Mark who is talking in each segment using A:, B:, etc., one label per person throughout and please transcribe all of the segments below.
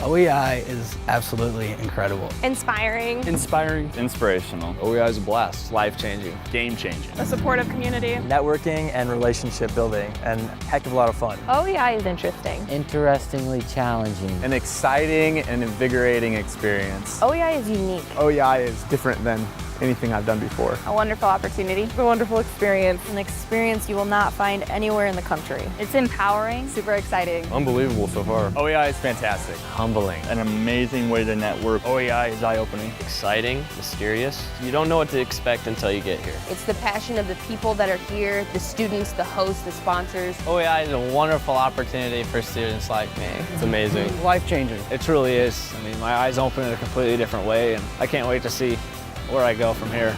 A: OEI is absolutely incredible.
B: Inspiring.
C: Inspiring.
D: Inspirational.
E: OEI is a blast.
D: Life-changing.
C: Game-changing.
B: A supportive community.
F: Networking and relationship building, and heck of a lot of fun.
G: OEI is interesting.
H: Interestingly challenging.
D: An exciting and invigorating experience.
G: OEI is unique.
I: OEI is different than anything I've done before.
B: A wonderful opportunity.
G: A wonderful experience. An experience you will not find anywhere in the country.
B: It's empowering.
G: Super exciting.
E: Unbelievable so far.
D: OEI is fantastic.
E: Humbling.
D: An amazing way to network.
C: OEI is eye-opening.
J: Exciting, mysterious. You don't know what to expect until you get here.
K: It's the passion of the people that are here, the students, the hosts, the sponsors.
J: OEI is a wonderful opportunity for students like me. It's amazing.
A: Life-changing.
J: It truly is. I mean, my eyes open in a completely different way, and I can't wait to see where I go from here.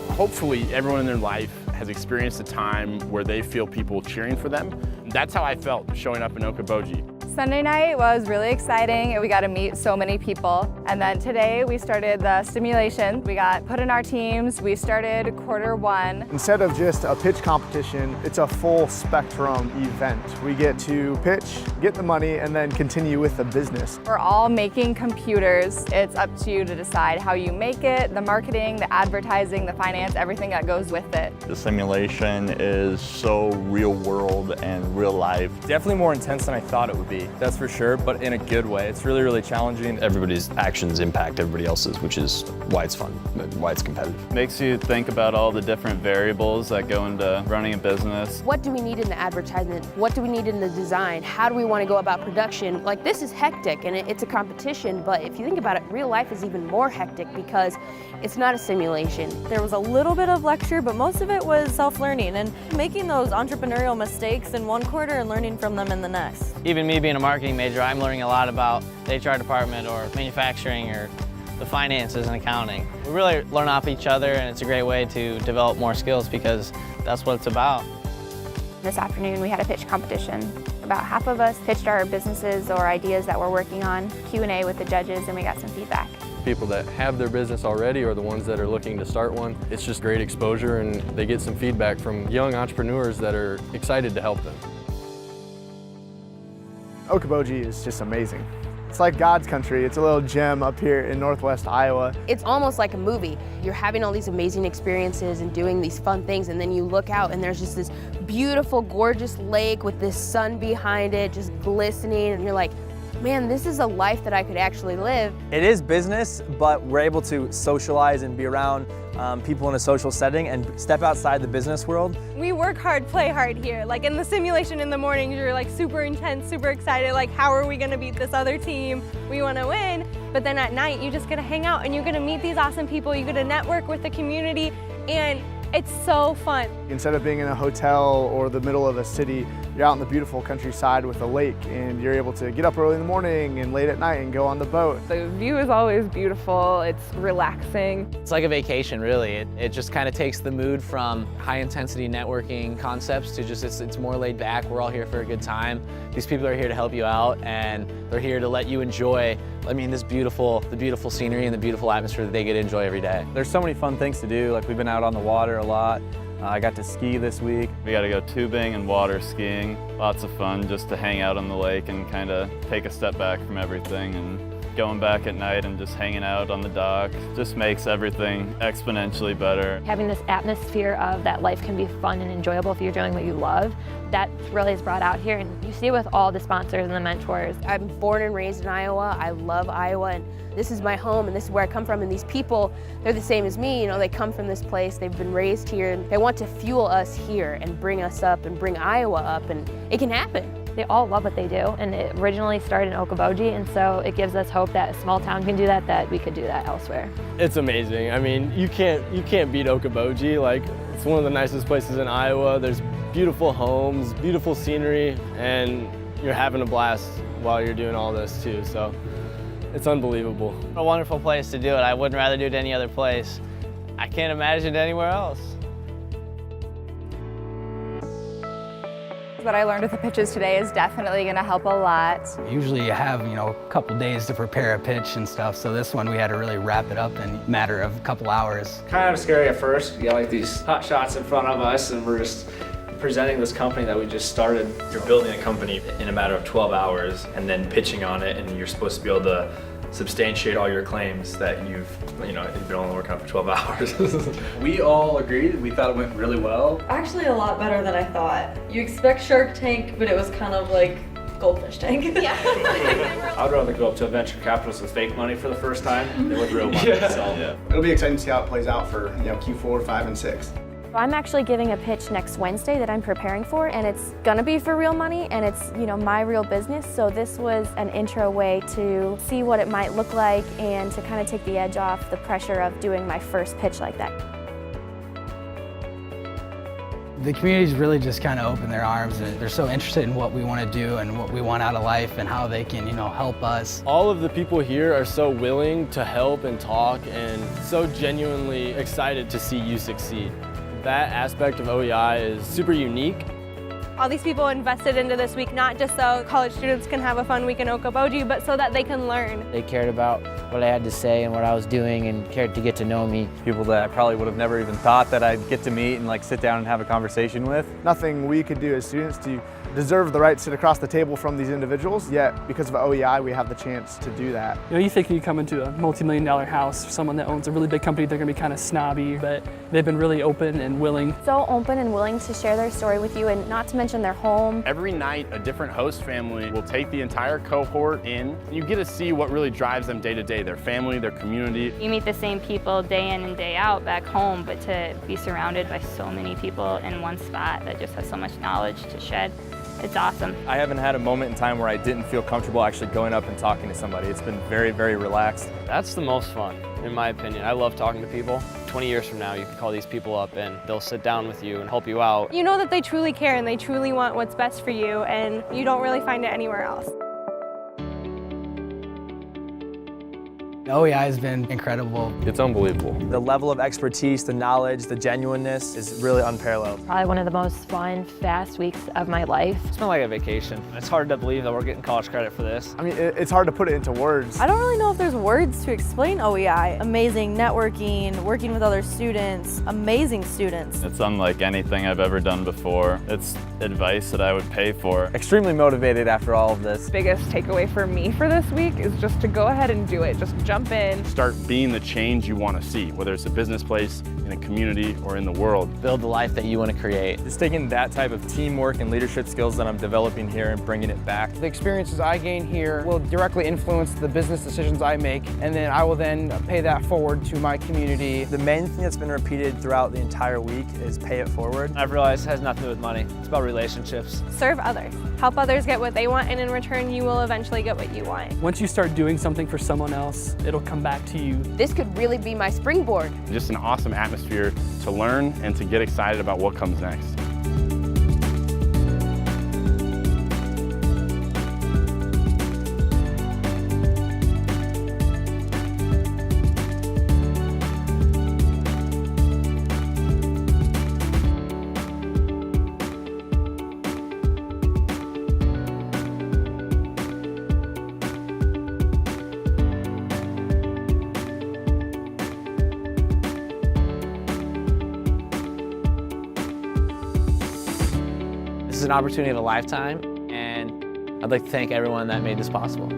C: Hopefully everyone in their life has experienced a time where they feel people cheering for them. That's how I felt showing up in Okoboji.
B: Sunday night was really exciting and we got to meet so many people. And then today we started the simulation. We got put in our teams. We started Q1.
I: Instead of just a pitch competition, it's a full spectrum event. We get to pitch, get the money, and then continue with the business.
B: We're all making computers. It's up to you to decide how you make it, the marketing, the advertising, the finance, everything that goes with it.
D: The simulation is so real world and real life.
F: Definitely more intense than I thought it would be, that's for sure, but in a good way. It's really, really challenging.
E: Everybody's actions impact everybody else's, which is why it's fun, but why it's competitive.
D: Makes you think about all the different variables that go into running a business.
K: What do we need in the advertisement? What do we need in the design? How do we want to go about production? Like, this is hectic and it's a competition, but if you think about it, real life is even more hectic because it's not a simulation.
G: There was a little bit of lecture, but most of it was self-learning and making those entrepreneurial mistakes in one quarter and learning from them in the next.
J: Even me being a marketing major, I'm learning a lot about the HR department or manufacturing or the finances and accounting. We really learn off each other, and it's a great way to develop more skills because that's what it's about.
B: This afternoon we had a pitch competition. About half of us pitched our businesses or ideas that we're working on, Q&A with the judges, and we got some feedback.
E: People that have their business already or the ones that are looking to start one, it's just great exposure and they get some feedback from young entrepreneurs that are excited to help them.
I: Okoboji is just amazing. It's like God's country. It's a little gem up here in Northwest Iowa.
K: It's almost like a movie. You're having all these amazing experiences and doing these fun things, and then you look out and there's just this beautiful, gorgeous lake with this sun behind it, just glistening, and you're like, man, this is a life that I could actually live.
F: It is business, but we're able to socialize and be around people in a social setting and step outside the business world.
B: We work hard, play hard here. Like in the simulation in the morning, you're like super intense, super excited, like how are we gonna beat this other team? We wanna win. But then at night, you just get to hang out and you're gonna meet these awesome people, you get to network with the community, and it's so fun.
I: Instead of being in a hotel or the middle of a city, you're out in the beautiful countryside with a lake, and you're able to get up early in the morning and late at night and go on the boat.
B: The view is always beautiful, it's relaxing.
J: It's like a vacation, really. It just kind of takes the mood from high-intensity networking concepts to just, it's more laid back. We're all here for a good time. These people are here to help you out, and they're here to let you enjoy, I mean, the beautiful scenery and the beautiful atmosphere that they get to enjoy every day.
F: There's so many fun things to do, like we've been out on the water a lot. I got to ski this week.
D: We got to go tubing and water skiing. Lots of fun just to hang out on the lake and kind of take a step back from everything, and going back at night and just hanging out on the dock just makes everything exponentially better.
G: Having this atmosphere of that life can be fun and enjoyable if you're doing what you love, that really is brought out here, and you see it with all the sponsors and the mentors.
K: I'm born and raised in Iowa. I love Iowa, and this is my home, and this is where I come from, and these people, they're the same as me. You know, they come from this place, they've been raised here, and they want to fuel us here and bring us up and bring Iowa up, and it can happen.
G: They all love what they do, and it originally started in Okoboji, and so it gives us hope that a small town can do that we could do that elsewhere.
E: It's amazing. I mean, you can't beat Okoboji. Like, it's one of the nicest places in Iowa. There's beautiful homes, beautiful scenery, and you're having a blast while you're doing all this too, so it's unbelievable.
J: A wonderful place to do it. I wouldn't rather do it any other place. I can't imagine it anywhere else.
B: What I learned with the pitches today is definitely going to help a lot.
A: Usually you have, a couple days to prepare a pitch and stuff, so this one we had to really wrap it up in a matter of a couple hours.
L: Kind of scary at first. You got like these hot shots in front of us, and we're just presenting this company that we just started.
M: You're building a company in a matter of 12 hours and then pitching on it, and you're supposed to be able to substantiate all your claims that you've been only working on for 12 hours.
N: We all agreed. We thought it went really well.
O: Actually, a lot better than I thought. You expect Shark Tank, but it was kind of like Goldfish Tank. Yeah.
L: I'd rather go up to a venture capitalist with fake money for the first time than with real money.
N: Yeah.
L: So.
N: It'll be exciting to see how it plays out for Q4, 5, and 6.
P: I'm actually giving a pitch next Wednesday that I'm preparing for, and it's gonna be for real money, and it's my real business. So this was an intro way to see what it might look like and to kind of take the edge off the pressure of doing my first pitch like that.
A: The community's really just kind of opened their arms, and they're so interested in what we want to do and what we want out of life and how they can, help us.
E: All of the people here are so willing to help and talk and so genuinely excited to see you succeed. That aspect of OEI is super unique.
B: All these people invested into this week, not just so college students can have a fun week in Okoboji, but so that they can learn.
H: They cared about what I had to say and what I was doing and cared to get to know me.
F: People that I probably would have never even thought that I'd get to meet and sit down and have a conversation with.
I: Nothing we could do as students to deserve the right to sit across the table from these individuals, yet because of OEI we have the chance to do that.
Q: You think you come into a multi-million-dollar house, someone that owns a really big company, they're going to be kind of snobby, but they've been really open and willing.
P: So open and willing to share their story with you, and not to mention their home.
C: Every night, a different host family will take the entire cohort in. You get to see what really drives them day to day, their family, their community.
G: You meet the same people day in and day out back home, but to be surrounded by so many people in one spot that just has so much knowledge to shed, it's awesome.
F: I haven't had a moment in time where I didn't feel comfortable actually going up and talking to somebody. It's been very, very relaxed.
J: That's the most fun, in my opinion. I love talking to people. 20 years from now, you can call these people up and they'll sit down with you and help you out.
B: You know that they truly care and they truly want what's best for you, and you don't really find it anywhere else.
A: OEI has been incredible.
F: It's unbelievable. The level of expertise, the knowledge, the genuineness is really unparalleled.
G: Probably one of the most fun, fast weeks of my life.
J: It's been like a vacation. It's hard to believe that we're getting college credit for this.
I: I mean, it's hard to put it into words.
O: I don't really know if there's words to explain OEI. Amazing networking, working with other students, amazing students.
D: It's unlike anything I've ever done before. It's advice that I would pay for.
F: Extremely motivated after all of this.
R: Biggest takeaway for me for this week is just to go ahead and do it. Just jump in.
C: Start being the change you want to see, whether it's a business place, in a community, or in the world.
J: Build the life that you want to create.
F: Just taking that type of teamwork and leadership skills that I'm developing here and bringing it back.
S: The experiences I gain here will directly influence the business decisions I make, and then I will then pay that forward to my community.
F: The main thing that's been repeated throughout the entire week is pay it forward.
J: I've realized it has nothing to do with money. It's about relationships.
B: Serve others. Help others get what they want, and in return, you will eventually get what you want.
Q: Once you start doing something for someone else, it'll come back to you.
K: This could really be my springboard.
C: Just an awesome atmosphere to learn and to get excited about what comes next.
J: This is an opportunity of a lifetime, and I'd like to thank everyone that made this possible.